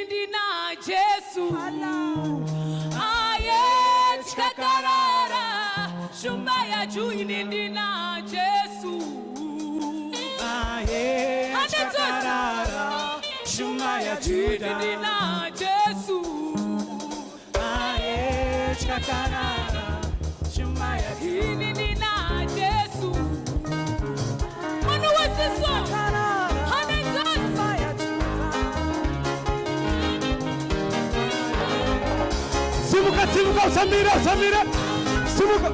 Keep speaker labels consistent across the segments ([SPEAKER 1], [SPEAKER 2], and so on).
[SPEAKER 1] ndina Jesu aye chikakarara shumba yachu ndina Jesu
[SPEAKER 2] aye chikakarara shumba yachu
[SPEAKER 1] ndina Jesu
[SPEAKER 2] aye chikakarara shumba yachu
[SPEAKER 1] ndina Jesu Munhu wese so
[SPEAKER 2] Simuka, simuka, Samira, Samira, simuka.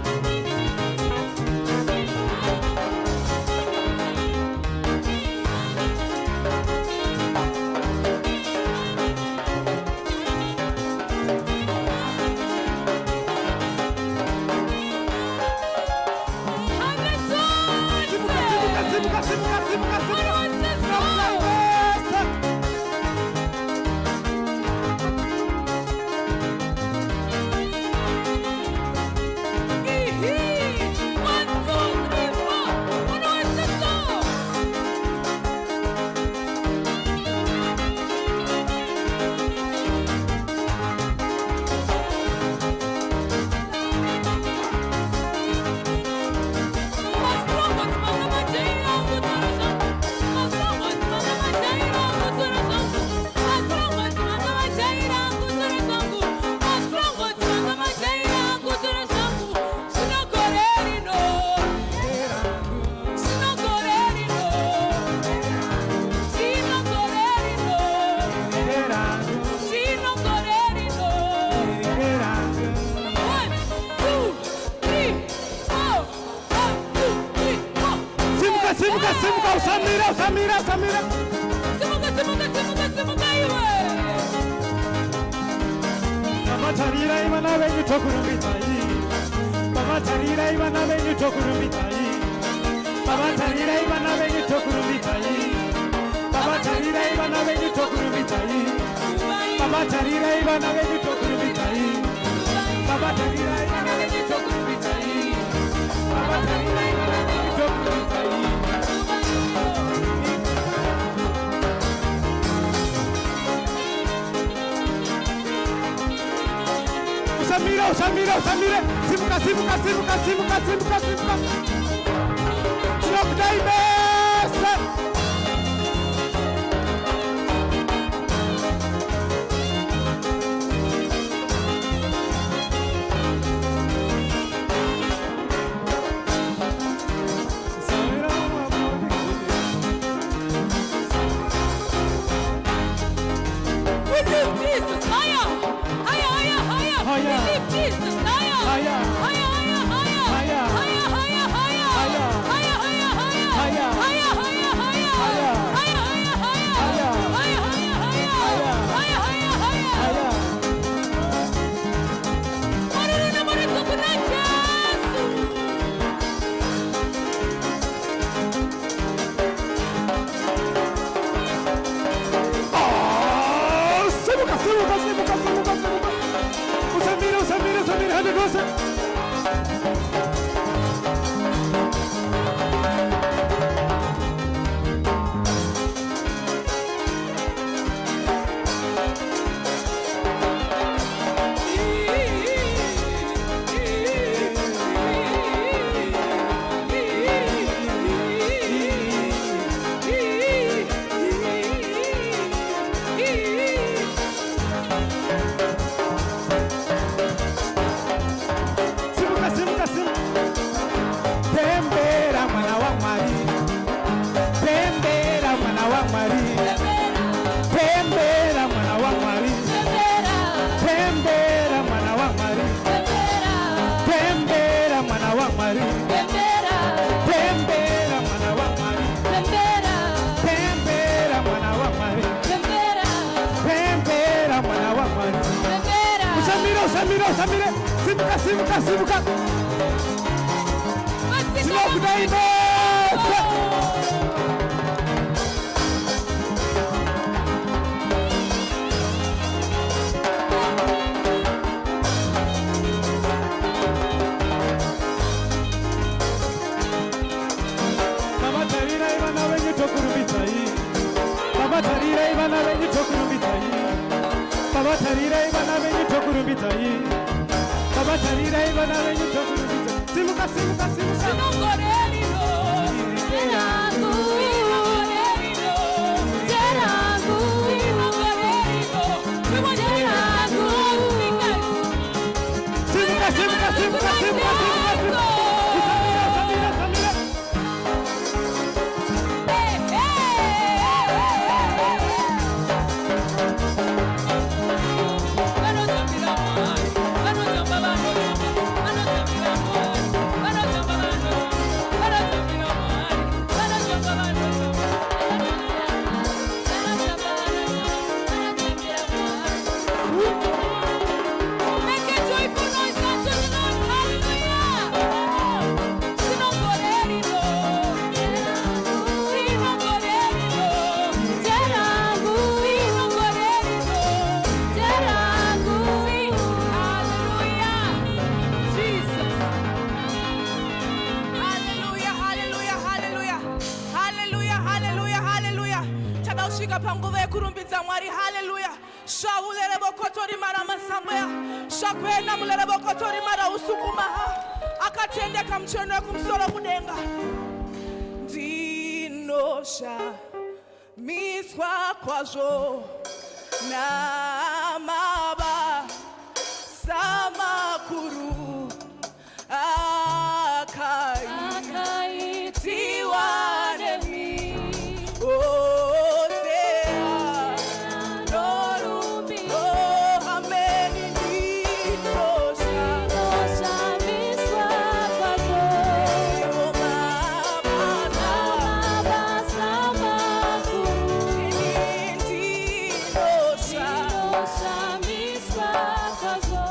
[SPEAKER 2] Simuka, simuka, simuka, simuka, simuka. Samira, Samira, Samira.
[SPEAKER 1] Simuka, simuka, simuka, simuka iwe.
[SPEAKER 2] Mama tarira iwa na wenyu tokurumitai. Mama tarira iwa na wenyu tokurumitai. Mama tarira iwa na wenyu tokurumitai. Mama tarira iwa na wenyu tokurumitai. Mama tarira iwa na wenyu tokurumitai. Mama tarira iwa na wenyu tokurumitai. Mama tarira iwa na wenyu tokurumitai. Samira, Samira, Samira, simuka, simuka, simuka, simuka, simuka, simuka. Lockdown best.
[SPEAKER 1] We live Jesus, higher, higher, higher, higher. We live Jesus, higher, higher, higher, higher, higher, higher, higher, higher, higher, higher, higher, higher,
[SPEAKER 2] Samira, Samira, simuka, simuka, simuka. Lockdown best. Mama tarira iwa na wenyu tokurumitai. Mama tarira iwa na wenyu tokurumitai. vana venyu tokurumbidza. Simuka, simuka, simuka.
[SPEAKER 1] Sinongorerino, terangu. Sinongorerino, terangu. Sinongorerino, we want terangu.
[SPEAKER 2] Simuka, simuka, simuka, simuka, simuka. Samira, Samira.
[SPEAKER 1] Make a joyful noise unto the Lord. Hallelujah. Sinongorerino, sinongorerino, terangu. Sinongorerino, terangu. Hallelujah. Jesus.
[SPEAKER 3] Hallelujah, hallelujah, hallelujah. Hallelujah, hallelujah, hallelujah. Tadaushika panguva yekurumbidza Mwari. Hallelujah. Shaulere bokotori mara masambaya. Shakwena mulere bokotori mara usukumaha. Akatendeka mchono kumsoro kudenga. Ndinosha miswa kwazvo namaba samakuru akaitiwa nemi osea norumbi ameni nditosha
[SPEAKER 1] Miswa kwazvo,
[SPEAKER 3] omama
[SPEAKER 1] samakuru.
[SPEAKER 3] nditosha
[SPEAKER 1] Miswa kwazvo.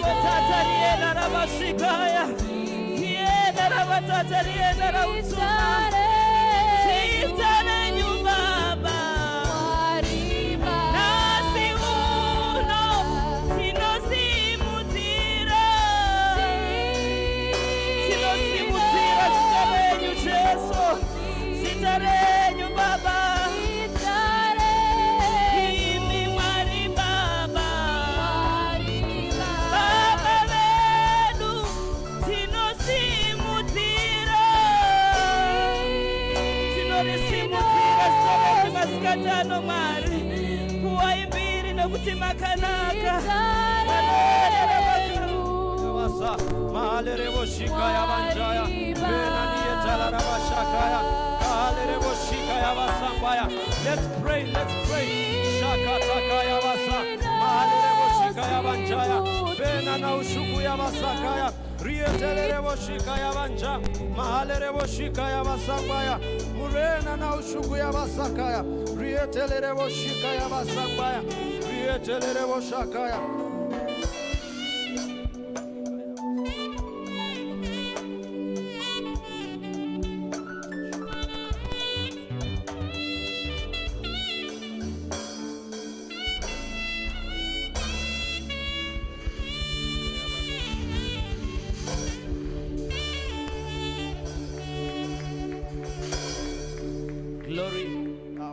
[SPEAKER 4] rienda rabashikaya. Rienda rabatata rienda rautuma. Sitare nyumbaba. Nasi uno tinosimutira. Tinosimutira sitare nyucheso. Sitare nyumbaba. Katano mari kuwaimbiri nokuti makanaka wasa malere boshika ya banjaya bena niyetala rabashakaya kalere boshika ya basambaya. Let's pray shakataka ya basa malere boshika ya banjaya bena na ushuku ya basakaya rietelere boshika ya banja malere boshika ya basambaya murena na ushuku ya basakaya rietelere boshika ya basambaya rietelere boshakaya.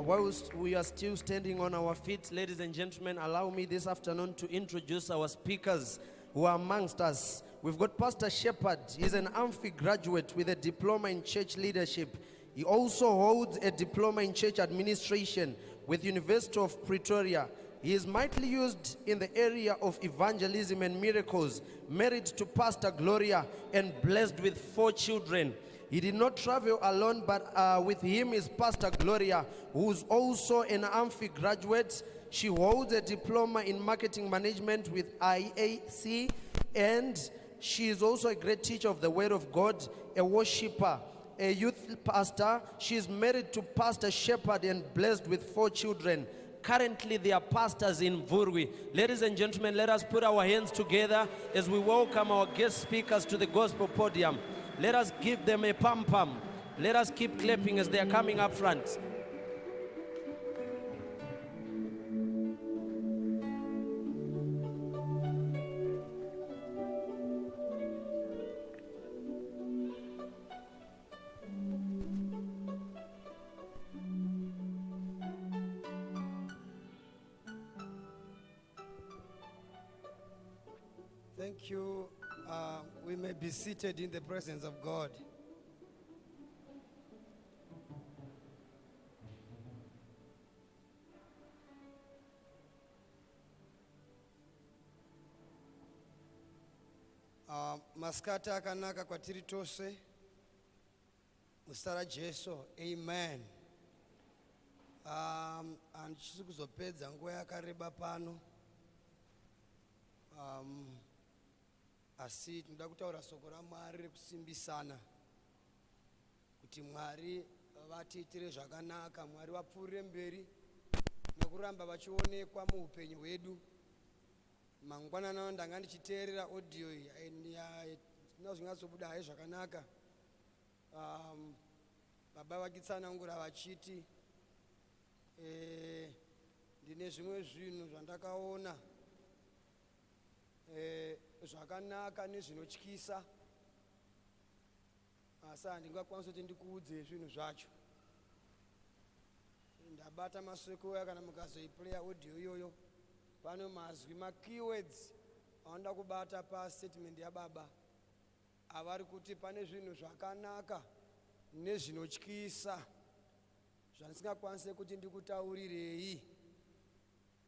[SPEAKER 4] Whilst we are still standing on our feet, ladies and gentlemen, allow me this afternoon to introduce our speakers who are amongst us. We've got Pastor Shepherd. He's an Amphi graduate with a diploma in church leadership. He also holds a diploma in church administration with University of Pretoria. He is mightily used in the area of evangelism and miracles, married to Pastor Gloria and blessed with 4 children. He did not travel alone, but with him is Pastor Gloria, who's also an Amphi graduate. She holds a diploma in marketing management with IAC, and she is also a great teacher of the Word of God, a worshipper, a youth pastor. She is married to Pastor Shepherd and blessed with 4 children. Currently, they are pastors in Vurwi. Ladies and gentlemen, let us put our hands together as we welcome our guest speakers to the gospel podium. Let us give them a pam-pam. Let us keep clapping as they are coming up front.
[SPEAKER 5] Thank you. We may be seated in the presence of God. Maskata akanaka kwatiri tose. Mustara Jesu. Amen. Andichisi kuzopedza nguva yakareba pano. Asi tinoda kutaura soko raMwari rekusimbisana kuti Mwari vatiitire zvakanaka, Mwari vapfuurire mberi nekuramba vachionekwa muupenyu hwedu. Mangwanana ndanga ndichiteerera audio iyi zvingatsobuda hai zvakanaka. Baba vakitsanangura vachiti ndine zvimwe zvinhu zvandakaona zvakanaka nezvinotyisa, asi handingakwanisi kuti ndikuudze zvinhu zvacho. Ndabata masoko aya kana mukazoiplaya audio iyoyo, pano mazwi makeywords anoda kubata pastatement yababa avari kuti pane zvinhu zvakanaka nezvinotyisa zvandisingakwanisi kuti ndikutaurirei,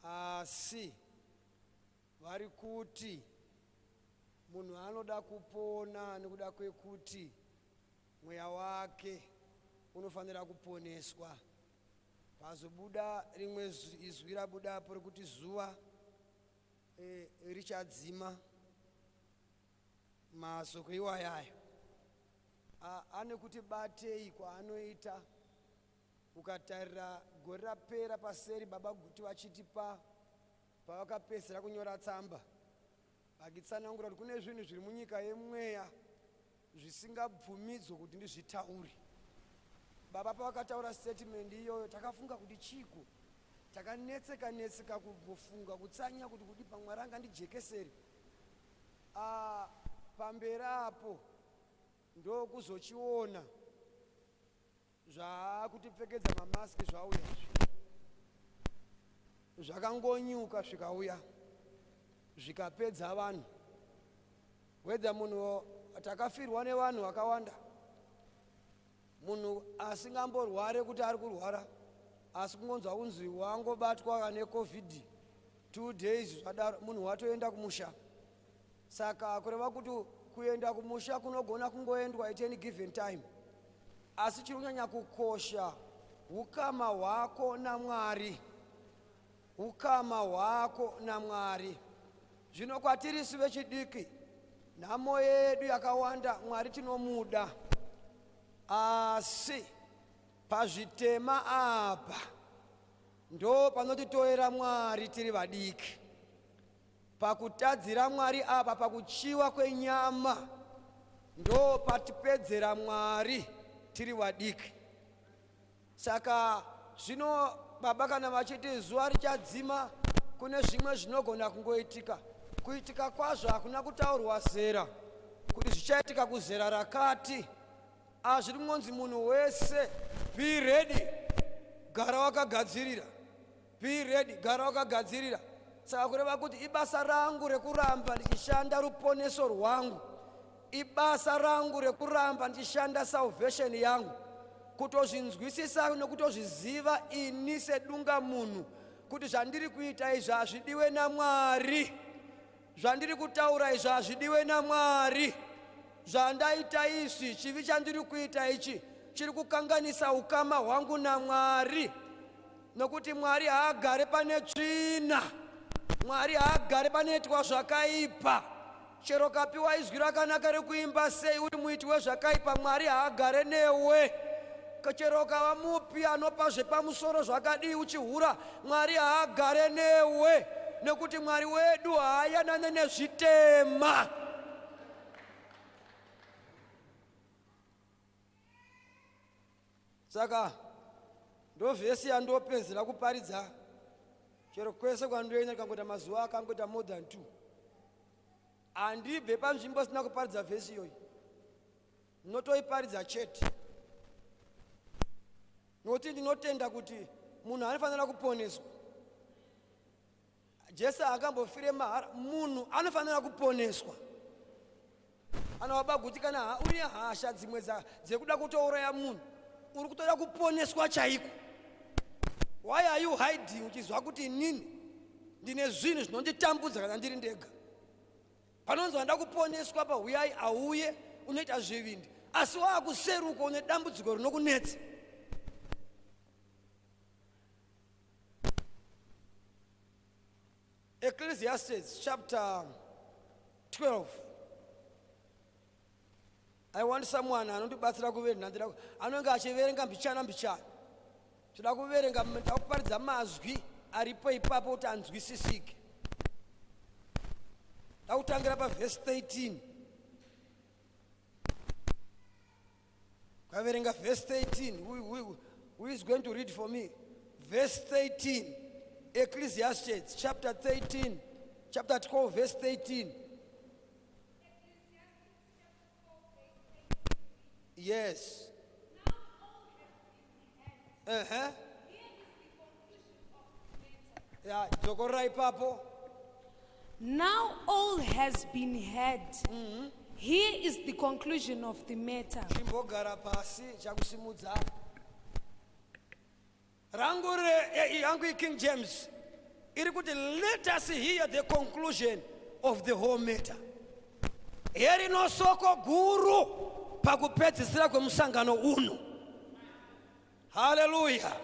[SPEAKER 5] asi vari kuti munhu anoda kupona nekuda kwekuti mweya wake unofanira kuponeswa. Pazobuda rimwe izwi rabudapo rekuti zuva richadzima. Masoko iwayayo ane kuti batei kwaanoita. Ukatarira gore rapera paseri baba guti vachiti pavakapedzera kunyora tsamba, akitsanangura kuti kune zvinhu zviri munyika yemweya zvisingabvumidzwe kuti ndizvitaure. Baba pavakataura statement iyoyo takafunga kuti chiko takanetseka kufunga kutsanya kuti kudi pamwari angandijekeseri. Pamberi apo ndokuzochiona zvaakutipfekedza mamaski zvauya zvakangonyuka zvikauya zvikapedza vanhu. Whether munhu takafirwa nevanhu vakawanda, munhu asingamborware kuti ari kurwara asi kungonzwa kunzi wangobatwa neCovid 2 days zvadaro munhu watoenda kumusha. Saka kureva kuti kuenda kumusha kunogona kungoendwa at any given time, asi chiri kunyanya kukosha ukama hwako naMwari, ukama hwako naMwari. Zvino kwatiri sive chidiki, nhamo yedu yakawanda Mwari tinomuda, asi pazvitema apa ndo panotitoera Mwari tiri vadiki. Pakutadzira Mwari apa, pakuchiwa kwenyama ndo patipedzera Mwari tiri vadiki. Saka zvino baba kana vachiti zuva richadzima kune zvimwe zvinogona kungoitika. Kuitika kwazvo hakuna kutaurwa zera kuti zvichaitika kuzera rakati. Zviri kungonzi munhu wese be ready, gara wakagadzirira, be ready, gara wakagadzirira. Saka kureva kuti ibasa rangu rekuramba ndichishanda ruponeso rwangu, ibasa rangu rekuramba ndichishanda salvation yangu, kutozvinzwisisa nekutozviziva ini sedunga munhu kuti zvandiri kuita izvi hazvidiwe naMwari, zvandiri kutaura izvi hazvidiwe naMwari, zvandaita izvi chivi chandiri kuita ichi chiri kukanganisa ukama hwangu naMwari. Nokuti Mwari haagare pane tsvina, Mwari haagare panoitwa zvakaipa. Chero kapiwa izwi rakanaka rekuimba sei uri muiti wezvakaipa, Mwari haagare newe. Chero kava mupi anopa zvepamusoro zvakadii uchihura, Mwari haagare newe, nekuti Mwari wedu haayanane nezvitema. Saka ndo vhesi yandopedzera kuparidza. Chero kwese kwandoenda kangota mazuva akangota more than 2. Handibve panzvimbo sina kuparidza vhesi iyoyi, notoiparidza chete. Noti ndinotenda kuti munhu anofanira kuponeswa. Jesu akambofire mahara, munhu anofanira kuponeswa. Anobaba kuti kana uri hasha dzimwe dzekuda kutouraya munhu, uri kutoda kuponeswa chaiko. Why are you hiding uchizwa kuti nini ndine zvinhu zvinonditambudza kana ndiri ndega? Panonzi wanda kuponeswa pauyai auye unoita zvivindi, asi waakuseruka une dambudziko rinokunetsa. Ecclesiastes chapter 12. I want someone anondibatsira kuverenga, anonge achiverenga mbichana. Tinoda kuverenga ndakuparidza mazwi aripo ipapo kuti anzwisisike. Ndakutangira paverse 13. Kaverenga verse 13. Who is going to read for me? Verse 13. Ecclesiastes chapter 13, chapter 12, verse 13. Yes. Yeah, Zokorai Papo.
[SPEAKER 3] Now all has been heard. Here is the conclusion of the matter.
[SPEAKER 5] Chimbogara pasi chakusimudza. Rangure yangu King James. Irikuti let us hear the conclusion of the whole matter. Eri no soko guru pakupedzisira kwemusangano uno. Hallelujah.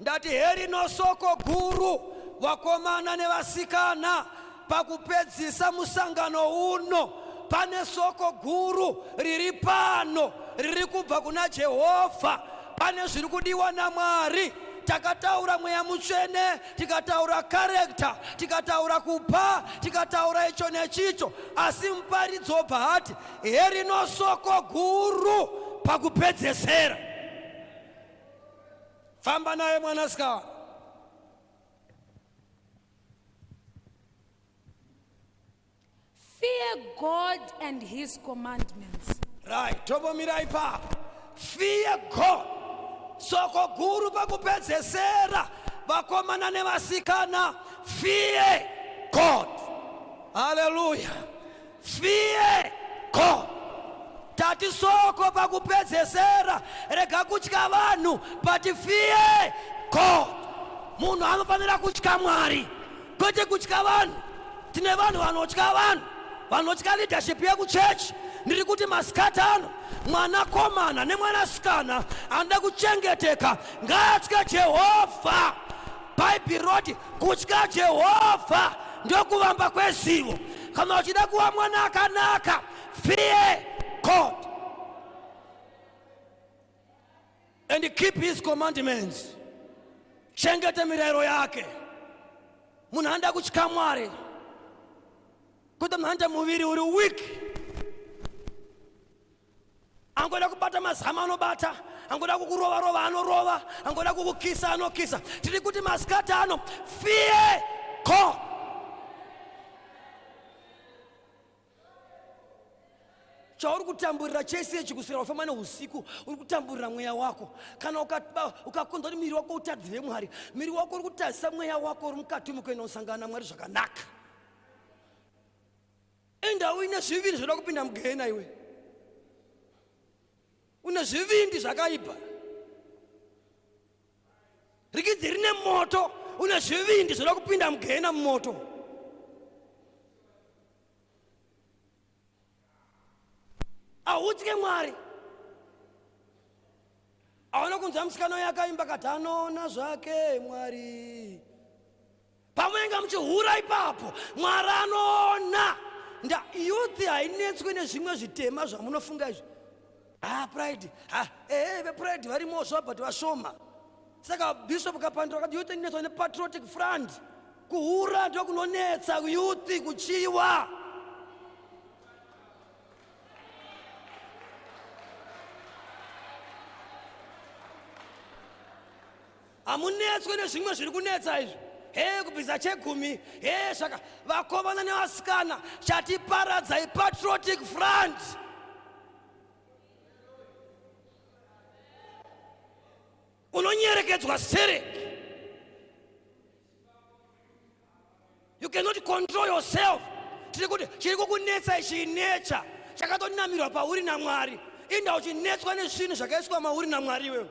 [SPEAKER 5] Ndati heri no soko guru wakomana nevasikana pakupedzisa musangano uno. Pane soko guru riri pano riri kubva kuna Jehovha. Pane zviri kudiwa naMwari. takataura mweya mutsvene, tikataura character, tikataura kupa, tikataura icho nechicho, asi muparidzi obva ati herino soko guru pakupedzesera. Famba naye mwanasikana.
[SPEAKER 1] Fear God and his commandments.
[SPEAKER 5] Right, tombomira ipapo. Fear God. Soko guru pakupedzesera. Vakomana nevasikana, fear God. Hallelujah. Fear God. Tati soko pakupedzesera, rega kutya vanhu, but fear God. Munhu anofanira kutya Mwari, kwete kutya vanhu. Tine vanhu vanotya vanhu, vanotya leadership yekuchechi. Ndiri kuti masikati ano, mwanakomana nemwanasikana anoda kuchengeteka ngaatye Jehovha. Bhaibheri roti kutya Jehovha ndokuvamba kwezivo. Kana uchida kuva mwana akanaka, fear God and keep his commandments. Chengete mirayiro yake. Munhu anoda kutya Mwari, kuti munhu anoita muviri uri weak. Angoda kubata mazamu anobata, angoda kukurova anorova, angoda kukukisa anokisa. Tiri kuti masikati ano, fear God. Chauri kutamburira chese chikusira ufamba neusiku, uri kutamburira mweya wako. Kana ukakonza kuti miri wako utadzire Mwari, miri wako uri kutadzisa mweya wako uri mukati mukuenda kusangana naMwari zvakanaka. Enda uine zviviri zvoda kupinda mugehena iwe. Une zvivindi zvakaipa. Rikidzi rine moto, une zvivindi zvoda kupinda mugehena mumoto. Ahutye Mwari. Aona kunza musikana yakaimba kati anoona zvake Mwari. Pamunenge muchihura ipapo, Mwari anoona. Nda youth hainetswi nezvimwe zvitema zvamunofunga izvi. Pride. Pride varimo zva but vashoma. Saka Bishop Kapandwa akati youth inetswa nepatriotic front. Kuhura ndo kunonetsa youth kuchiwa. Amunetswe nezvimwe zviri kunetsa izvi. Kubvisa chegumi. Saka vakomana nevasikana chatiparadza patriotic front. Unonyerekedzwa sereki. You cannot control yourself. Tiri kuti chiri kukunetsa ichi nature chakatonamirwa pauri naMwari. Inda uchinetswa nezvinhu zvakaiswa mauri naMwari iwewe.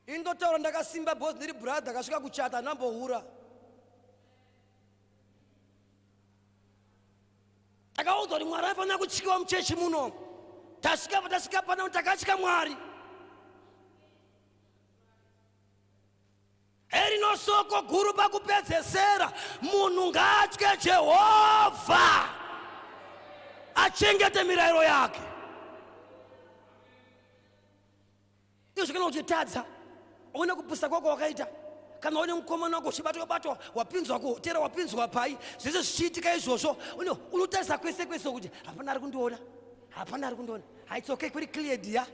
[SPEAKER 5] Indotaura ndakasimba boss ndiri brother akasvika kuchata nambohura. Takaudzwa kuti Mwari afanira kutyiwa muchechi muno. Tasvika pano takatya Mwari. Herino soko guru pakupedzesera, munhu ngaatye Jehovha, achengete mirayiro yake. Izvi kana uchitadza, une kupusa kwako wakaita, kana une mukomana wako uchibatwa wapinzwa kuhotera, wapinzwa pai, zvese zvichiitika izvozvo, unotarisa kwese kuti hapana ari kundiona, hapana ari kundiona. It's okay, kuri clear dear.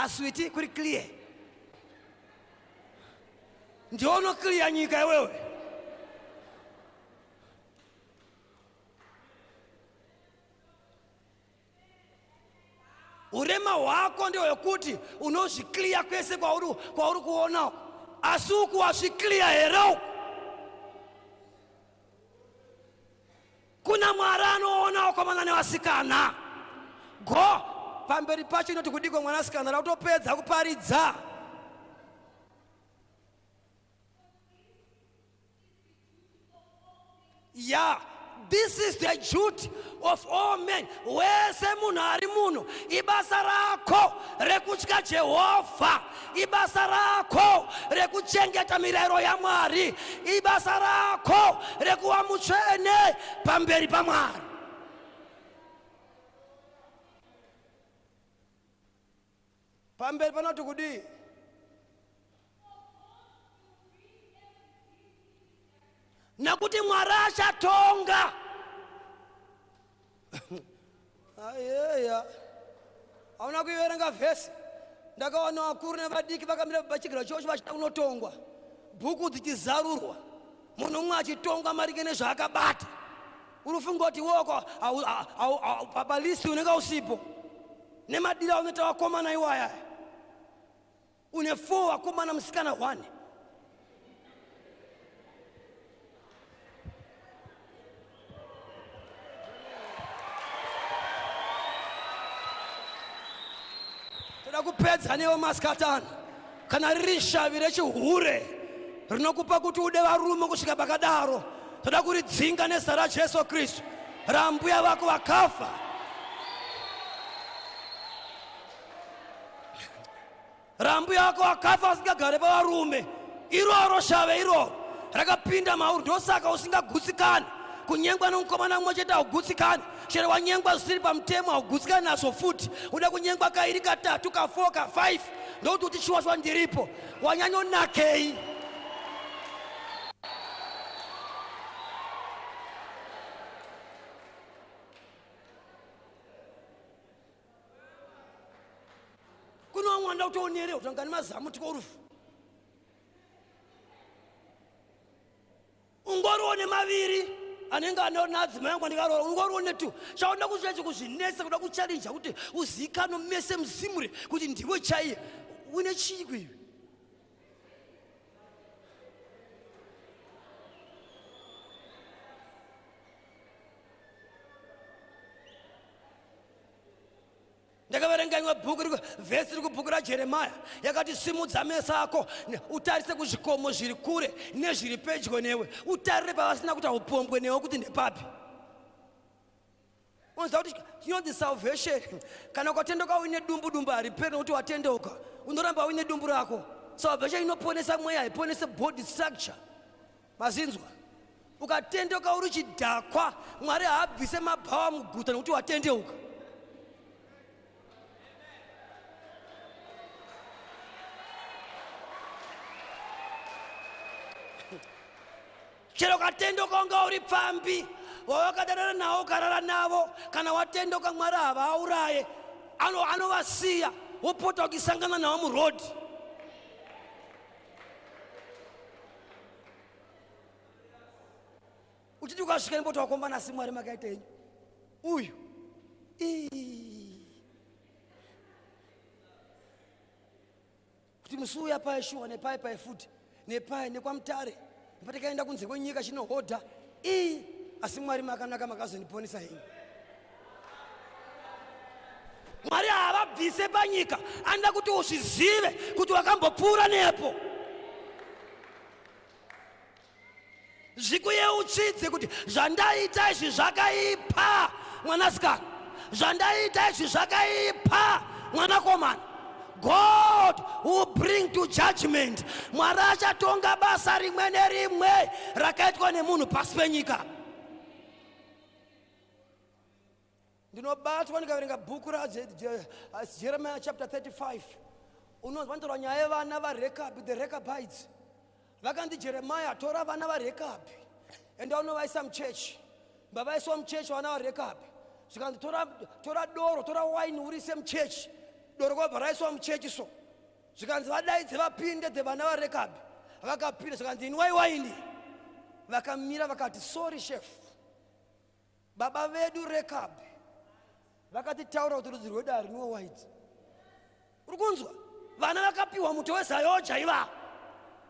[SPEAKER 5] Sweetie, kuri clear. Ndiono clear nyika wewe. Urema wako ndio yokuti unozviklia kwese kwauri kuona. Asi ukuwazviklia here. Kuna Mwari anoona wakomana nevasikana. Go pamberi pacho inoti kudiko mwanasikana rautopedza kuparidza. Yeah, this is the duty of all men. Wese munhu ari munhu, ibasa rako rekutya Jehovha, ibasa rako rekuchengeta mirayiro yaMwari, ibasa rako rekuva mutsvene pamberi paMwari. pamberi panoti kudii? Nakuti Mwari achatonga. Ayeya, hauna kuverenga vhesi. Ndakaona vakuru nevadiki vakamira pachigaro chocho vachida kunotongwa, bhuku dzichizarurwa, munhu umwe achitongwa marike nezvaakabata. Urufunga kuti woko palisti unenge usipo nemadira unoita vakomana iwaya. Une 4 vakomana musikana 1. Toda kupedza newo masikatani kana riri shavi rechihure rinokupa kuti ude varume kusvika pakadaro. Toda kuridzinga nezita raJesu Kristu, rambuya vako vakafa. Rambuya vako vakafa vasingagare pavarume. Iroro shave iroro rakapinda mauri, ndosaka usingagutsikani. Kunyengwa nomukomana mumwe chete haugutsikani. Chero wanyengwa zvisiri pamutemo haugutsikani nazvo futi. Uda kunyengwa kairi, katatu, ka4, ka5 ndokuti uchichiwaswa ndiripo. Wanyanyonakei. Kuno mwanda utoonere utangani mazamu tikorufu. Ungorione maviri anenge anonadzima yangu ndikarora, ungorione tu. Chaona kuzvechi kuzvinesa kuda kuchallenge kuti uzikano mese mzimre kuti ndiwe chaiye. Une chiko iwe. Ndakaverenga imwe bhuku vhesi riri kubhuku raJeremia yakati simudza meso ako utarise kuzvikomo zviri kure nezviri pedyo newe, utarire pavasina kuti upombwe newe kuti ndepapi. Unoziva kuti the salvation kana ukatendoka uine dumbu hariperi nokuti watendeuka, unoramba uine dumbu rako. Salvation inoponesa mweya, haiponese body structure. Mazinzwa, ukatendoka uri chidhakwa, Mwari haabvise mabhawa muguta nokuti watendeuka. Chero katendoka unga uri pfambi, wawakadanana nawo ukarara navo, kana watendoka Mwari havauraye, anovasiya wopota ukisangana nawo murodhi. Uchiti ukasvika nepota wakombana asi Mwari makaita henyu uyu kuti musuya paishuwa nepai paifuti nepai nekwamutare patikaenda kunze kwenyika chinohodha asi Mwari makanaka makazoniponesa henyu. Mwari haavabvise panyika, anoda kuti uzvizive kuti wakambopfuura nepo. Zvikuyeuchidze kuti zvandaita izvi zvakaipa mwanasikana, zvandaita izvi zvakaipa mwanakomana. God will bring to judgment. Mwari achatonga basa rimwe nerimwe rakaitwa nemunhu pasi penyika. Ndinobatwa ndikaverenga bhuku raJeremia chapter 35. Unonzwa ndorwa nyaya yevana vaRekabi, the Rechabites. Vakandi Jeremiah, tora vana vaRekabi enda unovaisa muchechi. Mbavaiswa muchechi vana vaRekabi. Zvikandi tora doro, tora wine urise muchechi. Doro kwabva raiswa muchechi so. Zvikanzi vadaidze vapinde dzevana vaRekabi. Vakapinda zvikanzi inwai waini. Vakamira vakati, sorry chef, baba vedu Rekabi vakatitaura kuti rudzi rwedu harinwa waini. Uri kunzwa? Vana vakapiwa muto weZaoga iva.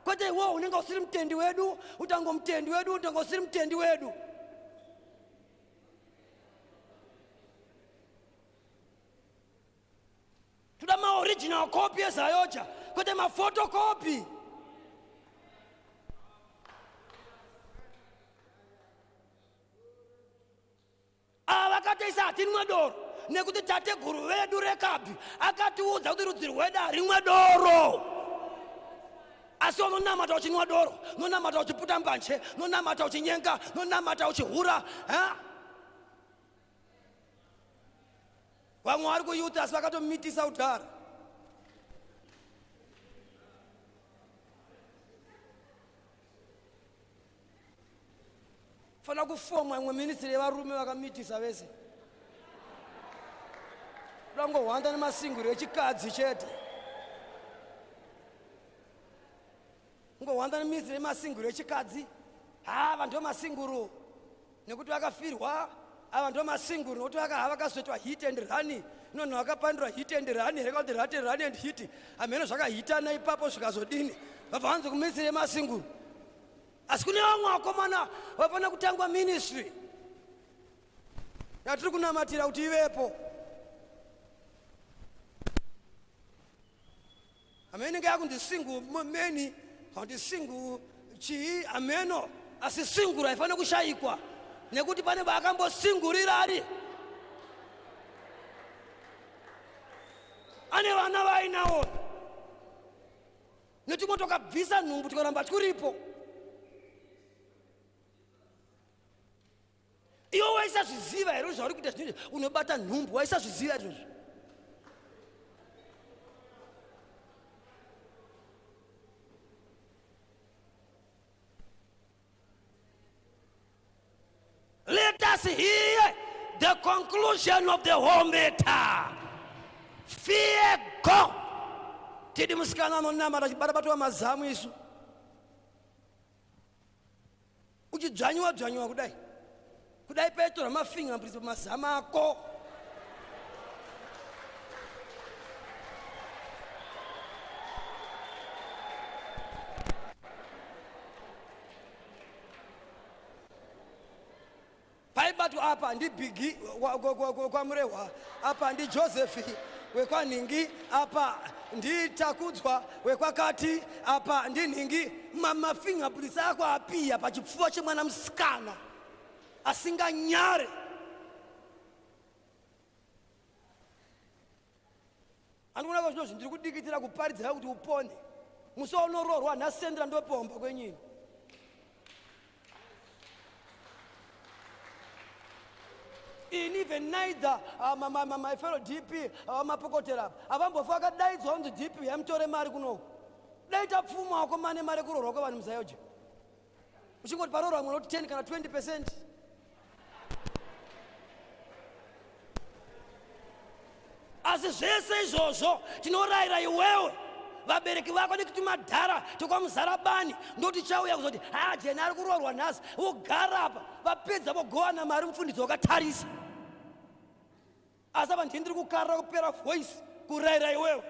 [SPEAKER 5] Kwete iwo unenge usiri mutendi wedu, utango mutendi wedu, utango usiri mutendi wedu. Tuda original copy yeZaoga, kwete photocopy. Vakataisa hatinwa doro nekuti tateguru vedu Rekabi akatiudza kuti rudzi rwedu harimwa doro. Asi unonamata uchinwa doro, unonamata uchiputa mbanje, unonamata uchinyenga, unonamata uchihura. Vamwe vari kuyuta asi vakatomitisa udhara. fana kufomwa imwe ministry yevarume vakamitisa vese dangohwanda nemasinguro echikadzi chete ngohwanda neministry yemasinguro echikadzi vantu vemasinguro nekuti vakafirwa vantu vemasinguro nekuti vakazoitwa hit and run nonhu vakapandura hit and run rekauti run and hit hameno zvakahitana ipapo zvikazodini vabva vanzi kuministry yemasinguro asi kune vamwe vakomana vafanira kutangwa ministry yatiri kunamatira kuti ivepo amenenge yakunzi single meni kuti single chii ameno asi singuru haifanira kushayikwa nekuti pane vakambosingurira ari ane vana vainawo netimotokabvisa nhumbu tikaramba turipo iwo waisazviziva here zvauri kuita zvinhu unobata nhumbu waisazviziva izvozvo let us hear the conclusion of the whole matter. Fear God. Tidi musikana anonamata chibarabatwa mazamu isu uchidzvanyiwa dzvanyiwa kudai petora mafingerprints pamazamu ako paibatu apa ndi bigi kwamurehwa apa ndi Joseph wekwanhingi apa ndi takudzwa wekwakati apa ndi nhingi mafingerprints ako apiya pachipfuva chemwana musikana asinganyare andikuona zvino zvindiri kudikitira kuparidzira kuti upone musonororwa nhasendera ndopomba kwenyini in even neither my fellow DP mapokotera avambofa akadaidzwa kunzi DP yamutore mari kunoko dai tapfuma wako mane mari kurorwa kwavanhu muzayoje uchingoti parorwa mwana kuti 10 kana 20%. Asi zvese izvozvo tinorayira iwewe vabereki vako nekuti madhara tokwamuzarabani ndoti chauya kuzoti jeni ari kurorwa nhasi vogara apa vapedza vogowana mari mufundisi wakatarisa asi apa ndiri kukarira kupera voice kurayira iwewe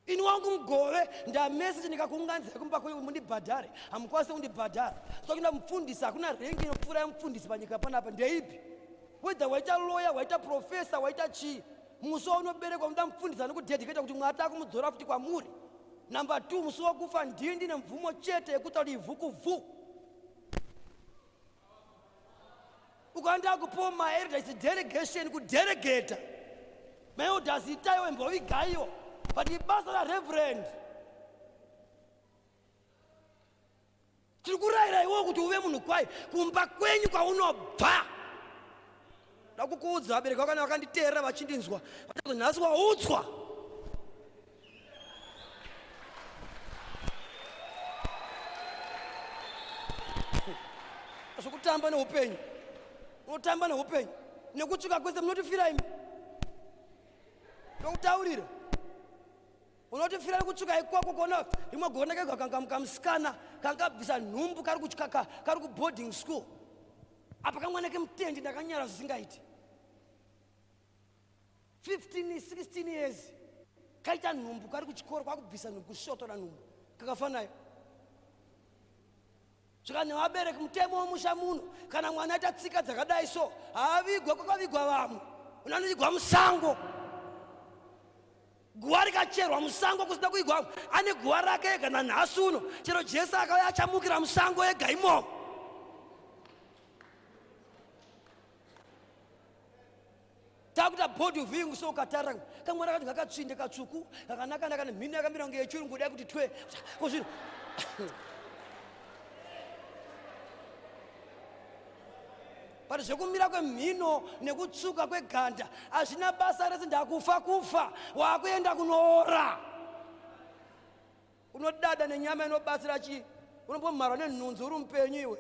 [SPEAKER 5] ini wangu mugove ndameseji ndikakuunganidzai kumba kwenyu mundibhadhare hamukwanisi kundibhadhara sokuti mufundisi hakuna rengi inopfuura yemufundisi panyika panapa ndeipi whether waita lawyer waita professor waita chii musi waunoberekwa muda mufundisi anokudedicata kuti mwati akumudzora futi kwamuri. Number 2 musi wakufa ndindi nemvumo chete yekuti kuti ivhukuvu ukaenda kupuwa maelders delegation kudelegata maelders itayo embovigaiyo but ibasa rareverend tiri kurayira iwewe kuti uve munhu kwai kumba kwenyu kwaunobva. Ndakukuudza vabereki vakana vakanditeerera vachindinzwa vachati nhasi wautswa zvokutamba neupenyu unotamba neupenyu nekutsvuka kwese munotifira imi ndokutaurira unotifira nekutsvuka ikwako kuona rimwe gona kega kangamusikana kangabvisa nhumbu kari kuboarding school apa kamwana kemutendi ndakanyara zvisingaiti 15-16 years kaita nhumbu kari kuchikoro kwakubvisa nhumbu kushotora nhumbu kakafanayo zvika nevabereki mutemo womusha muno kana mwana aita tsika dzakadai so haavigwa kwakavigwa vamwe unanovigwa musango guva rikacherwa musango kusina kuigwa ane guva rake ega nanhasi uno chero Jesu akauya achamukira musango ega imomo takuta body vingu so ukatarira kamwana kati kakatsvinde katsvuku kakanaka nemhino yakamira kunge yechirungu dai kuti twe kozvino pari zvekumira kwemhino nekutsvuka kweganda hazvina basa rese ndakufa waakuenda kunoora unodada nenyama inobatsira chii unombomhara nenhunzi uri mupenyu iwe.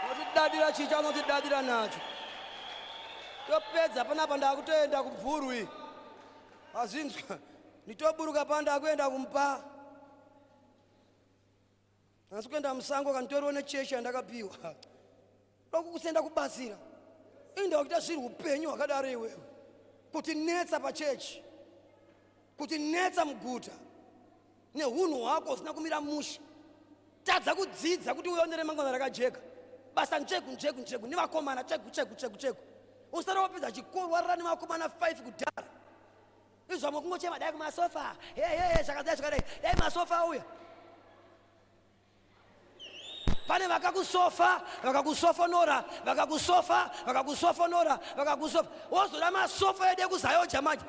[SPEAKER 5] Unotidadira chicha, unotidadira nacho. Topedza panapa ndakutoenda kubvurwi. Azinzwa. Nitoburuka panda kuenda kumpa. Asi kuenda musango kantoriwo nechechi yandakapiwa. Ndokusenda kubatsira. Inda wakuita zviri upenyu hwakadaro iwewe. Kuti netsa pachechi. Kuti netsa muguta. Nehunhu hwako usina kumira musha. Tadza kudzidza kuti uonere mangwana rakajeka. Basa ncheku nevakomana cheku. Usara wapedza chikoro warara nevakomana 5 kudhara. Izwa mukungochema dai kumasofa. Zvakadai. Dai masofa uya. Pane vakakusofonora. Wozora masofa ede kuzayoja manje.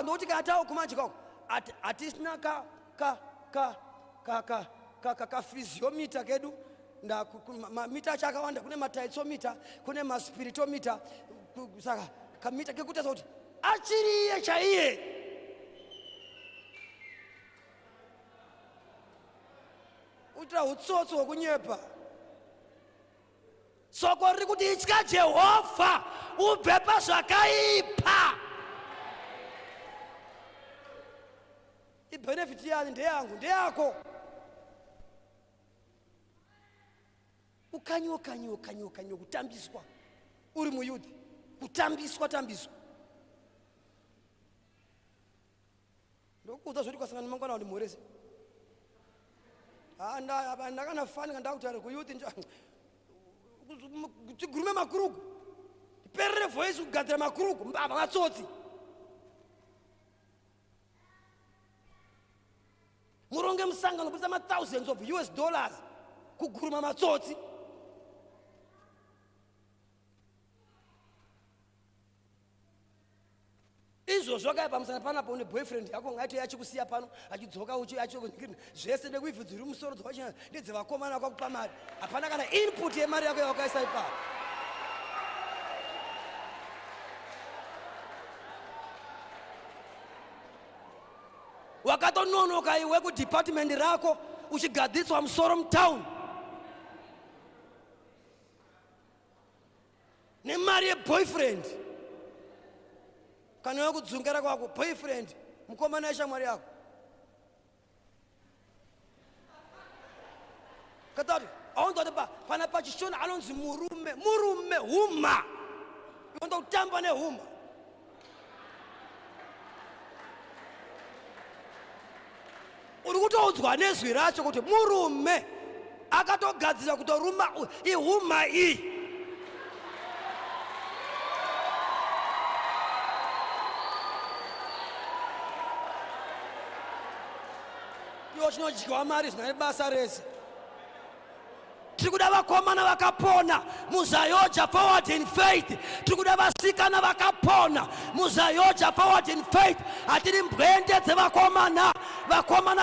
[SPEAKER 5] Ndoti kana kumanje kako. Atisina ka physiometer kedu. Mita chakawanda, kune mataitsometer, kune maspiritometer. Saka kamita kekuta kuti achiriye chaiye. Utra utsotso wokunyepa. Soko riri kuti itya Jehovha ubve pazvakaipa. Ibenefit yani ndeyangu, ndeyako. Ukanyo kutambiswa. Uri muyuthi. Kutambiswa. Ndokuudza zvoti kwasangana nemangwana ndi mhorese. Ndakanafana ndakutare kuyuthi tigurume makurugu. Tiperere voice kugadzira makurugu mbava matsotsi. Muronge musangano kupisa thousands of US dollars kuguruma matsotsi. Izvo zvakaipa musana panapo une boyfriend yako ngaiti yachikusiya pano achidzoka uchi achikunikira zvese nekuivhudzi riri musoro dzawachina ndedzevakomana kwakupa mari. Hapana kana input yemari yako yawakaisa ipapo. Wakatononoka iwe kudepartment rako uchigadziswa musoro mutown. Nemari yeboyfriend. Kana wewe kudzungera kwako boyfriend mukomana weshamwari yako. Katari aundoti pana pachishona anonzi murume huma. Unoda kutamba nehuma. Uri kutoudzwa nezwi racho kuti murume akatogadzira kutoruma ihuma iyi. Chinodyiwa mari zvine basa rese. Tiri kuda vakomana vakapona muzayoja forward in faith. Tiri kuda vasikana vakapona muzayoja forward in faith. Hatiri mbwende dzevakomana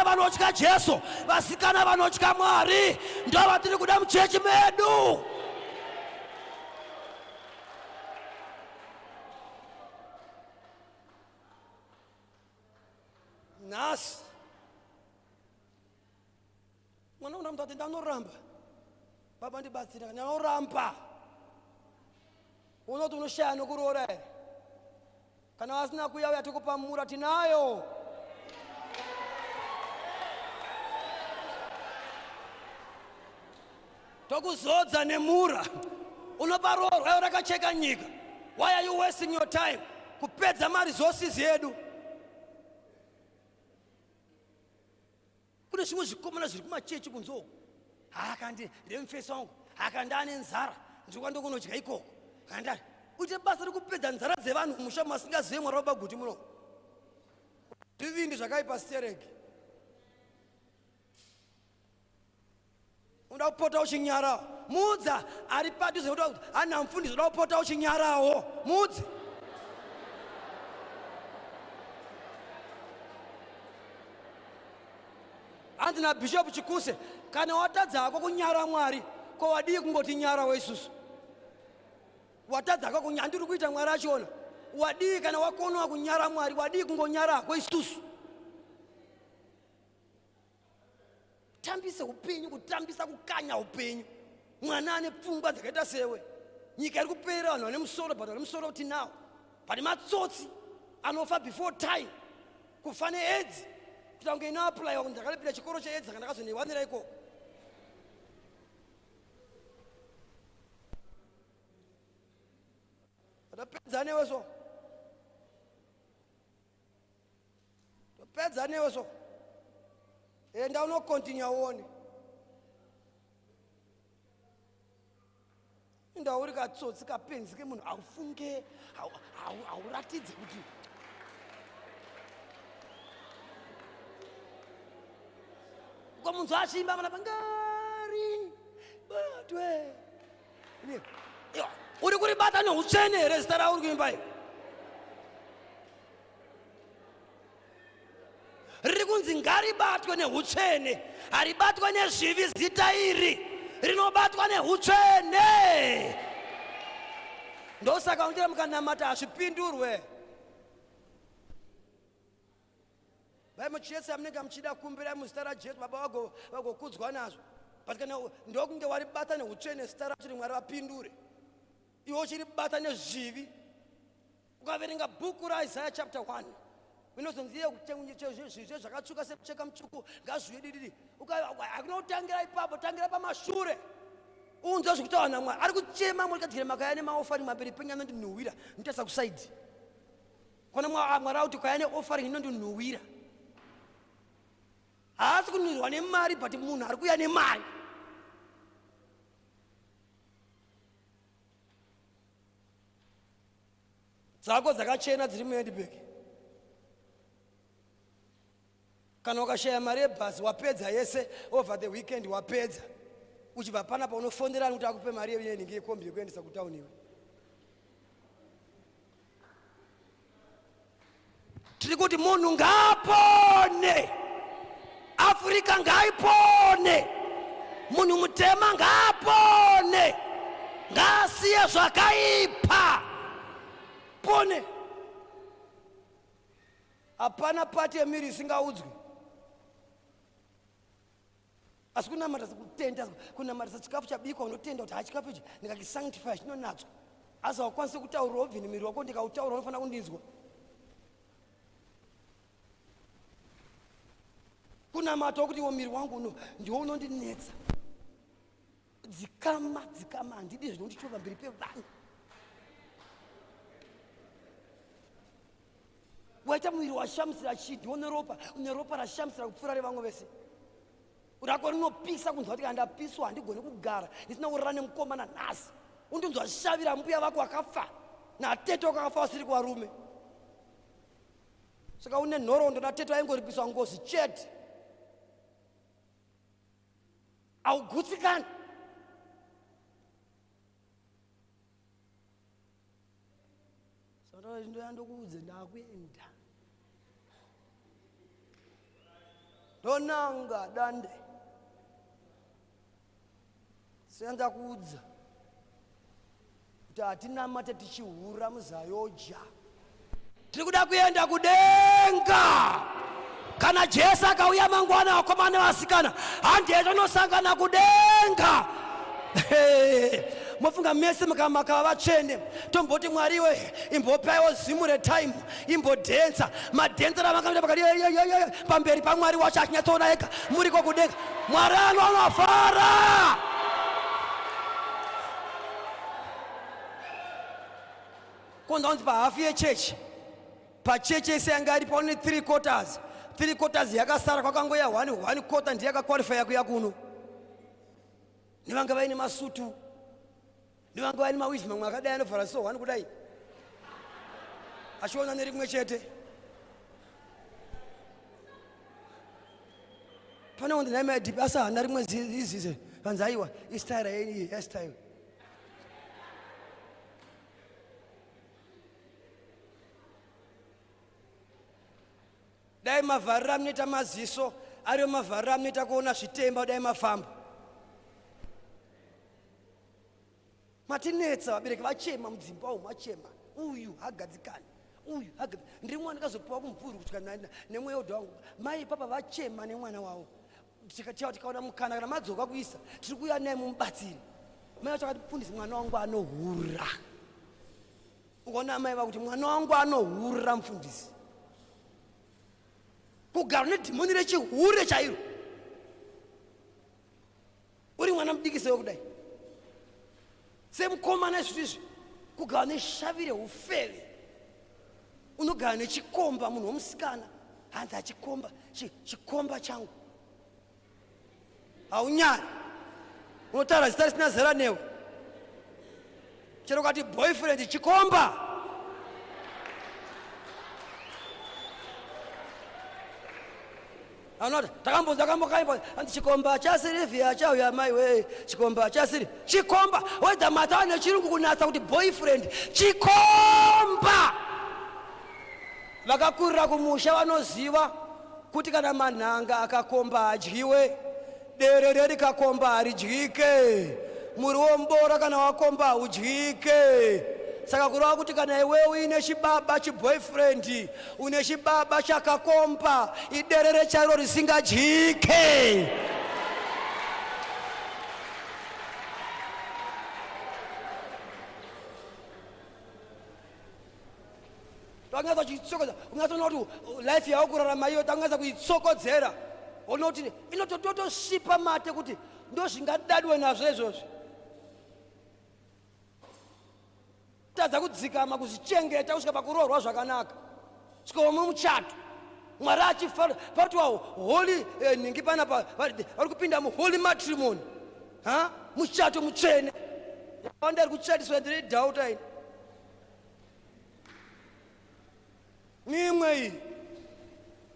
[SPEAKER 5] vanotya Jesu, vasikana vanotya Mwari. Ndo vatiri kuda muchechi medu. Nhasi mwana una mutati ndanoramba. Baba ndibatsira ndanoramba. Unoti unoshaya nokuroora here. Kana vasina kuya uya tikupamura tinayo. Tokuzodza nemura. Unoparorwa iwe rakacheka nyika. Why are you wasting your time? Kupedza mari resources yedu. Kune zvimwe zvikomana zviri kumachechi kunzoko. Akandi ndemufesa wangu. Akandane nzara. Ndikando kunodya ikoko. Kandani. Uite basa rekupedza nzara dzevanhu musha masingazive Mwari wabaguti muno. Zvivindi zvakaipa stereki. Unoda kupota uchinyarawo. Mudza ari padhuze kuti ana mufundisi unoda kupota uchinyarawo. Mudzi. Andina Bishop Chikuse, kana watadza hako kunyara Mwari, ko wadii kungoti nyara weisusu. watadzaka kunyandiri kuita Mwari achona. Wadii kana wakonowa kunyara Mwari, wadii kungonyara kweisusu. Tambisa upenyu, kutambisa kukanya upenyu. Mwana ane pfungwa dzakaita sewe. Nyika iri kupera vanhu vane musoro, but vane musoro kuti nawo. Pane matsotsi anofa before time. Kufa neAIDS. Kuti ange ina apply kuti ndakalipira chikoro cheAIDS saka ndakazonewanira ikoko. Topedza newe so. Topedza newe so. Enda uno continue uone. Enda uri katsotsi kapenzi kemunhu aufunge auratidze kuti komunhu achimba mana pangari batwe. Uri kuribata neutsvene here zita rauri kuimba iyo? Riri kunzi ngaribatwe neutsvene, haribatwe nezvivi. Zita iri rinobatwa neutsvene. Ndosaka undira mukanamata hazvipindurwe. Vai muchiesa munenge muchida kukumbira muzita raJesu Baba vagokudzwa nazvo. But kana ndokunge waribata neutsvene zita racho Mwari vapindure. Iwo chiribata nezvivi. Ukaverenga bhuku raIsaiah chapter 1. Inozonziye zvizve zvakatsvuka sekucheka mutsvuku ngazviwe dididi. Akunotangira ipapo, tangira pamashure. Unzwa zvekutaura naMwari. Ari kuchema murikadzikira makaya nemaofari maberi penyu anondinhuhwira. Nditasa kusaidi. Kona Mwari auti kaya neofari inondinhuhwira. Haasi kunhuhwirwa nemari, but munhu ari kuuya nemari. Dzako dzakachena dziri muHandbag. Kana ukashaya mari yebhasi wapedza yese over the weekend wapedza. Uchibva panapa unofonderana kuti akupe mari yenenge yekombi yekuendesa kutauniwe. Tiri kuti munhu ngaapone. Afrika ngaipone. Munhu mutema ngaapone. Ngaasiye zvakaipa. Pone. Hapana pati yemiri isingaudzwi. Asi kunamata kutenda, kunamata chikafu chabikwa unotenda kuti hachikafu ichi ndikachisanctify chinonatswa. Asi haukwanisi kutaura obvini miri wako ndikautaura unofanira kundinzwa. Kunamata kuti iwo miri wangu ndiwo unondinetsa. Dzikama handidi zvinondichova pamberi pevanhu. Waita mwiri washamsira chidhi, une ropa rashamsira kupfuura revamwe vese. Rako rinopisa kunzwa kuti kandapiswa handigoni kugara, ndisina kurara nemukomana nhasi. Undinzwa shavira mbuya vako akafa, natete wako akafa usiri kuvarume. Saka une nhoroondo natete waingoripiswa ngozi chete. Haugutsikani. Saka ndoyandokuudze ndakuenda. Ndonanga dande. Senza kuudza kuti hatinamate tichihura muZaoga. Tiri kuda kuenda kudenga. Kana Jesu akauya mangwana vakomana vasikana, handiyezvo unosangana kudenga. Mofunga mese mukamaka vatsvene tomboti Mwari we imbopaiwo Zimre time imbodhensa madhenzera vakamira pakati pamberi paMwari wacho achinyatsoona ega muriko kudenga. Mwari anofara. Konzanzi pahafu yechechi, pachechi yese yanga iripo only 3/4. 3/4 yakasara kwakangoya 1/4 ndiyakaqualifya kuya kuno. Nevanga vaine masutu, nevanga vaine mawizi mamwe akadai anovhara so 1 kudai. Achiona nerimwe chete. Pane unde naima Dp asa hana rimwe zizi. Vanzaiwa istyle yenyi hairstyle. Dai mavharira munoita maziso, ariyo mavharira munoita kuona zvitemba dai mafamba. matinetsa vabereki vachema mudzimba umu, vachema uyu hagadzikani, uyu hagadzikani. Ndiri mwana ndikazopiwa kumupfuri kuti nemweya wodha wangu mai papa vachema nemwana wavo. Tikaona mukana kana madzoka kuisa tiri kuuya naye mumubatsiri. Mai vacho vakatipfundisa mwana wangu anohura. Ukaona mai vakuti mwana wangu anohura mufundisi. Kugara nedhimoni rechihure chairo. Uri mwana mudikisewo kudai. Semukomana izvi izvi kugara neshavire ufeve. Unogara nechikomba munhu womusikana. Hanzi achikomba, chikomba changu. Haunyari. Unotaura zita risina zera newe. Chero kati boyfriend chikomba. Anota takambokaimba anti chikomba cha Silvia chauya mai we chikomba cha Silvia. Chikomba weda mata nechirungu kunatsa kuti boyfriend chikomba. Vakakurira kumusha vanoziva kuti kana manhanga akakomba adyiwe, derere rikakomba haridyike, muri wombora kana wakomba udyike. Saka kureva kuti kana iwe uine chibaba chiboyfriend, une chibaba chakakomba, iderere chairo risingadyike. Tangaza kuitsokodza, ungatona kuti life yako kurarama iyo tangaza kuitsokodzera. Unoti inototoshipa mate kuti ndozvingadadwe nazvo izvozvo. Tadza kudzikama kuzvichengeta kusvika pakuroorwa zvakanaka. Svika mumuchato. Mwari achifara patiwa holy ningi panapa vari kupinda muholy matrimony. Muchato mutsvene. Ndiri kuchatiswa ndiri dauta ini. Mimwe iyi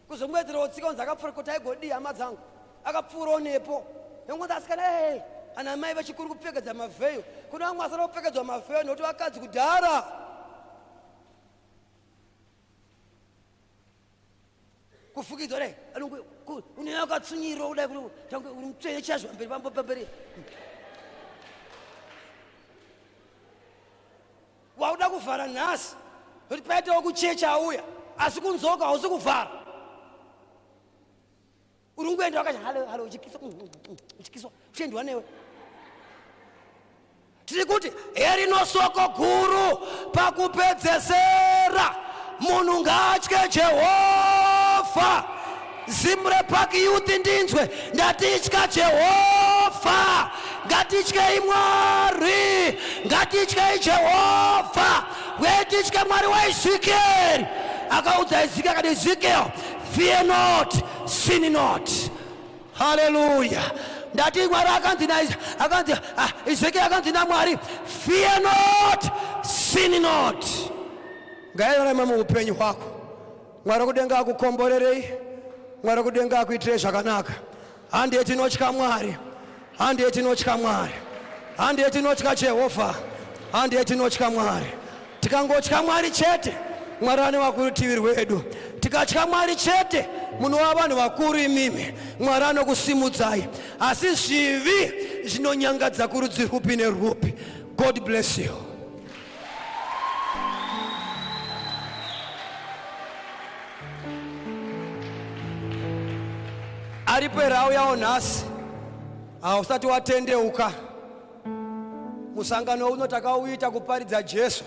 [SPEAKER 5] kuzomwedzera wotsika kunzi akapfuura kuti aigodi hama dzangu akapfuurawo nepo nengonzi asikana ana mai vachikuru kupfekedza mavheyo kuna vamwe asara kupfekedzwa mavheyo nekuti vakadzi kudhara. Kufukidzwa dai unene wakatsunyirwa kudai kuti uri mutsvene chazvo pamberi wauda kuvhara nhasi kuti paitawo kuchecha auya asi kunzoka hausi kuvhara. Uri ungoenda wakati halo uchikiswa uchendiwa newe. Tiri kuti herino soko guru pakupedzesera munhu ngaatye Jehovha. Zimre Park Youth ndinzwe ngatitya Jehovha, ngatitye Mwari, ngatitye Jehovha, wetitye Mwari waEzekiel. Akaudza Ezekiel akati Ezekiel, fear not, sin not. Hallelujah. Ndati Mwari akanzi Ezekiel akanzi naMwari, fear not, sin not. Ngairarama muupenyu hwako. Mwari kudenga akukomborerei, Mwari kudenga akuitire zvakanaka. Handi tinotya Mwari, handi tinotya Mwari, handi tinotya Jehovha, handi tinotya Mwari. Tikangotya Mwari chete, Mwari ane wakurutivi rwedu. Tikatya Mwari chete, munhu wavanhu vakuru imimi, Mwari anokusimudzai. Asi zvivi zvinonyangadza kurudzi rwupi nerwupi. God bless you. Aripo rau yao nhasi hausati watendeuka. Musangano uno takauita kuparidza Jesu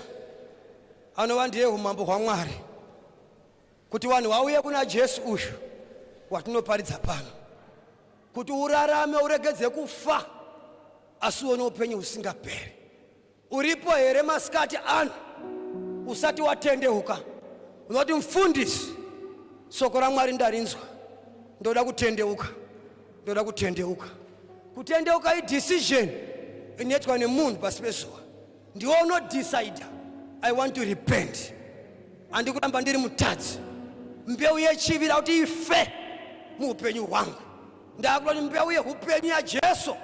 [SPEAKER 5] anova ndiye umambo hwaMwari, kuti vanhu vauye kuna Jesu uyu watinoparidza pano, kuti urarame uregedze kufa asi uone upenyu husingaperi. Uripo here masikati ano usati watendeuka? Unoti mfundisi, soko raMwari ndarinzwa, ndoda kutendeuka, ndoda kutendeuka. Kutendeuka idecision inoitwa nemunhu pasi pezuva. Ndiwo unodecide I want to repent. Andikuramba ndiri mutadzi, mbeu yechivi kuti ife muupenyu hwangu. Ndakuda kuti mbeu yehupenyu yaJesu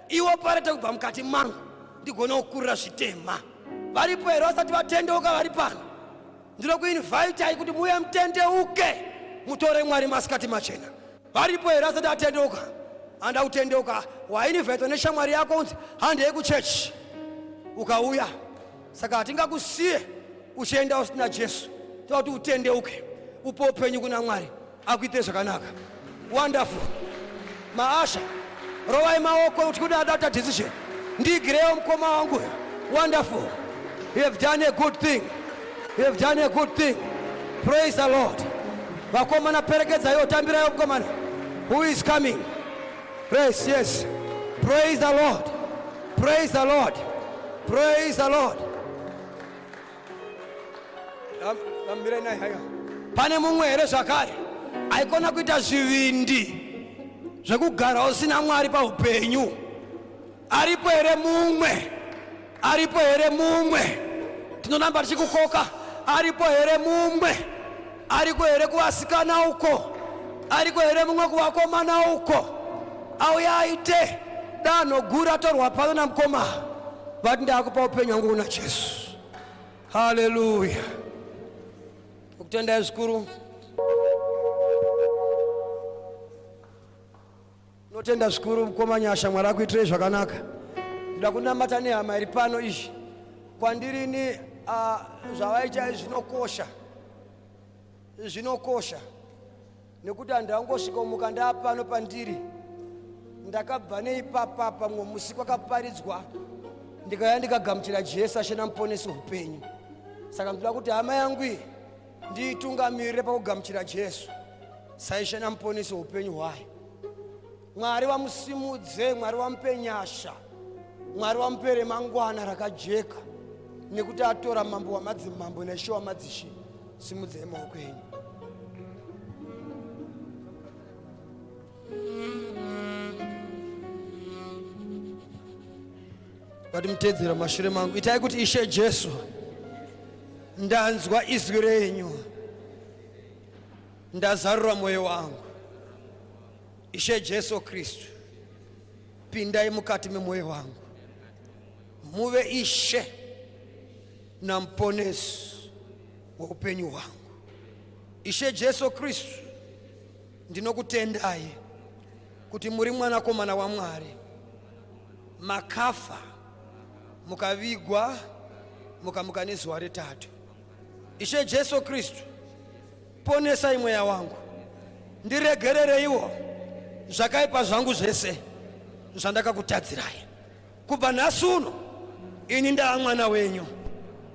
[SPEAKER 5] iwoparete kubva mukati mangu, ndigone kukurira zvitema. Varipo here vasati vatendeuka vari pano? Ndiri kuinvaitai kuti muye mutendeuke, mutore Mwari masikati machena. Varipo here vasati vatendeuka? Anda kutendeuka wainvhaitwa neshamwari yako unzi handei kuchechi, ukauya. Saka hatingakusiye uchienda usina Jesu. Toda kuti utendeuke, upe upenyu kuna Mwari akuite zvakanaka. Wonderful. Maasha, rovai maoko kuti kuda data decision. Ndigirewo mukoma wangu. Wonderful. You have done a good thing. You have done a good thing. Praise the Lord. Vakomana perekedza yo tambira yo mukomana. Who is coming? Praise, yes. Praise the Lord. Praise the Lord. Praise the Lord. Pane mumwe here zvakare aikona kuita zvivindi zvekugara usina Mwari paupenyu. Aripo here mumwe? Aripo here mumwe? Tinonamba tichikukoka. Aripo here mumwe? Ariko here kuvasikana uko? Ariko here mumwe kuvakomana uko? Auya aite danho guru atorwa pano namukoma vati ndakupa upenyu hwangu kuna Jesu. Haleluya. Kutendai zvikuru. Notenda zvikuru mukoma nyasha Mwari akuitire zvakanaka. Ndoda kunamata nehama iri pano izvi. Kwandiri ni zvavaita zvinokosha. Zvinokosha. Nekuti handangosvika mukanda pano pandiri. Ndakabva neipapa pamwe musi kwakaparidzwa. Ndikaya ndikagamuchira Jesu ashena muponesi upenyu. Saka ndoda kuti hama yangu iyi ndiitungamirire pakugamuchira Jesu saishena muponesi upenyu hwayo. Mwari wamusimudze, Mwari wamupe nyasha, Mwari wamupe remangwana rakajeka, nekuti atora mambo wamadzimambo naishe wamadzishi. Simudzei maoko enyu. Vati mutedzera mashure mangu. Itai kuti Ishe Jesu, ndanzwa izwi renyu, ndazarura mwoyo wangu. Ishe Jesu Kristu, pindai mukati memwoyo wangu, muve Ishe na muponesi waupenyu wangu. Ishe Jesu Kristu, ndinokutendai kuti muri mwanakomana wa Mwari, makafa mukavigwa mukamuka nezuva retatu. Ishe Jesu Kristu, ponesai mweya wangu, ndiregerereiwo zvakaipa zvangu zvese zvandakakutadzirai. Kubva nhasi uno ini ndaa mwana wenyu.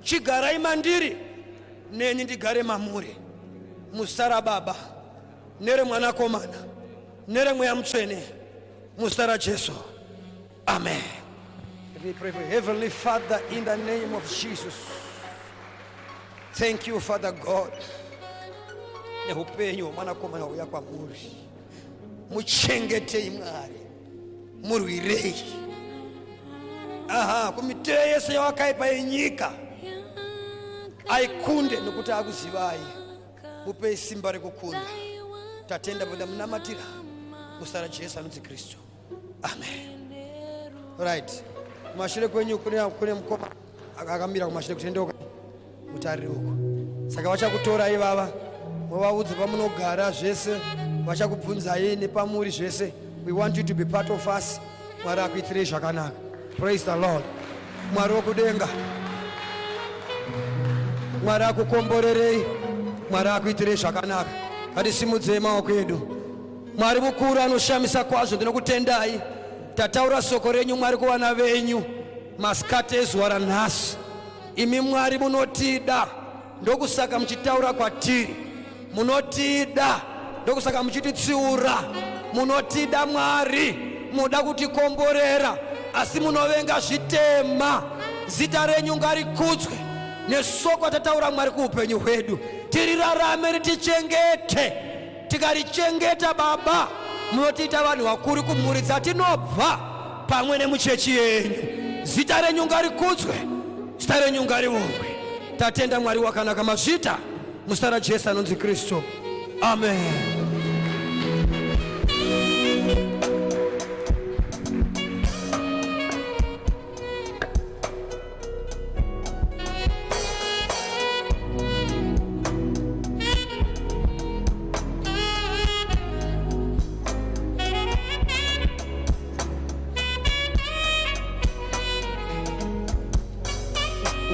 [SPEAKER 5] Chigarai mandiri neni ndigare mamuri. Muzita raBaba neremwanakomana neremweya mutsvene, muzita raJesu. Amen. Let me pray for you. Heavenly Father, in the name of Jesus, thank you, Father God, neupenyu hwemwanakomana uya kwamuri. Muchengetei Mwari, murwirei. Kumiteyo yese yawakaipa yenyika aikunde nokuti akuzivai. Mupei simba rekukunda. Tatenda boda munamatira muzita raJesu anonzi Kristu. Amen. Right. Kumashure kwenyu kune mukoma akamira kumashure kutendeuka mutarire uko. Saka vachakutorai vava muvaudze pamunogara zvese, vachakubvunzai nepamuri zvese. We want you to be part of us. Mwari akuitirei zvakanaka. Praise the Lord. Mwari wokudenga, Mwari akukomborerei, Mwari akuitirei zvakanaka. Ngatisimudzei maoko edu. Mwari mukuru anoshamisa kwazvo, ndinokutendai. Tataura soko renyu Mwari kuvana venyu masikati ezuva ranhasi. Imi Mwari munotida, ndokusaka muchitaura kwatiri. Munotida, ndokusaka muchititsiura. Munotida Mwari, munoda kutikomborera, asi munovenga zvitema. Zita renyu ngarikudzwe. Nesoko tataura Mwari kuupenyu hwedu, tirirarame, ritichengete. Tikarichengeta Baba, munotiita vanhu vakuru kumhuri dzatinobva pamwe nemuchechi yenyu. Zita renyu ngarikudzwe, zita renyu ngariongwe. Tatenda Mwari wakanaka, mazvita muzita raJesu anonzi Kristu. Amen.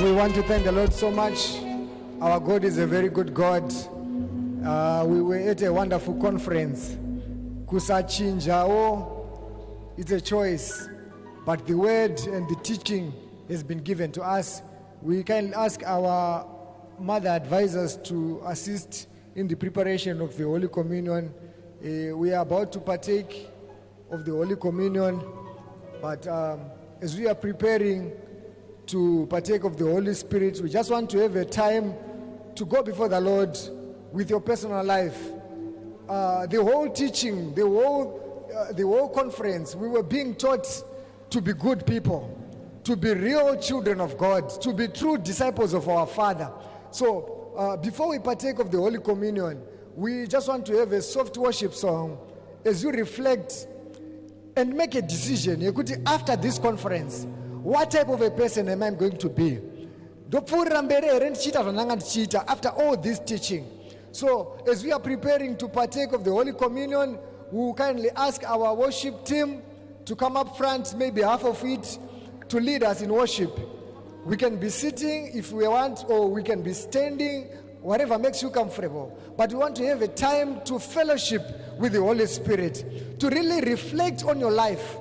[SPEAKER 6] We want to thank the Lord so much. Our God is a very good God. We were at a wonderful conference. Kusachinjao, it's a choice, but the word and the teaching has been given to us. We can ask our mother advisors to assist in the preparation of the Holy Communion. We are about to partake of the Holy Communion, but as we are preparing to partake of the Holy Spirit, we just want to have a time to go before the Lord with your personal life. The whole teaching, the whole conference, we were being taught to be good people, to be real children of God, to be true disciples of our Father. So before we partake of the Holy Communion, we just want to have a soft worship song as you reflect and make a decision. After this conference, what type of a person am I going to be? After all this teaching. So as we are preparing to partake of the Holy Communion, we will kindly ask our worship team to come up front, maybe half of it, to lead us in worship. We can be sitting if we want, or we can be standing, whatever makes you comfortable. But we want to have a time to fellowship with the Holy Spirit, to really reflect on your life,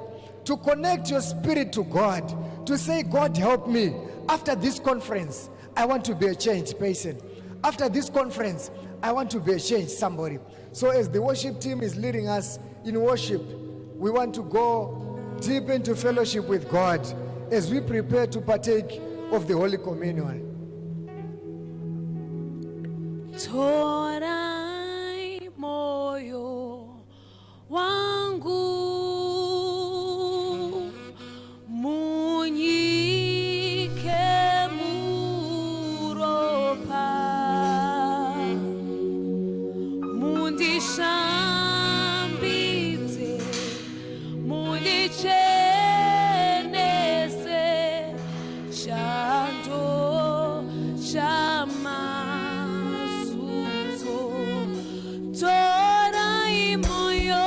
[SPEAKER 6] to connect your spirit to God, to say, God, help me. After this conference, I want to be a changed person. After this conference, I want to be a changed somebody. So as the worship team is leading us in worship, we want to go deep into fellowship with God as we prepare to partake of the Holy Communion.
[SPEAKER 1] Torai moyo wangu munyike muropa mundishambidze mundichenese chando chamazutso torai moyo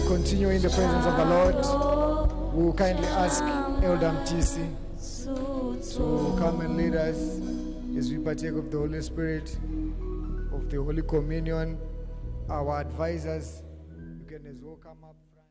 [SPEAKER 6] continue in the presence of the Lord, we will kindly ask Elder Mtisi to come and lead us as we partake of the Holy Spirit, of the Holy Communion. Our advisors, you can as well come up front.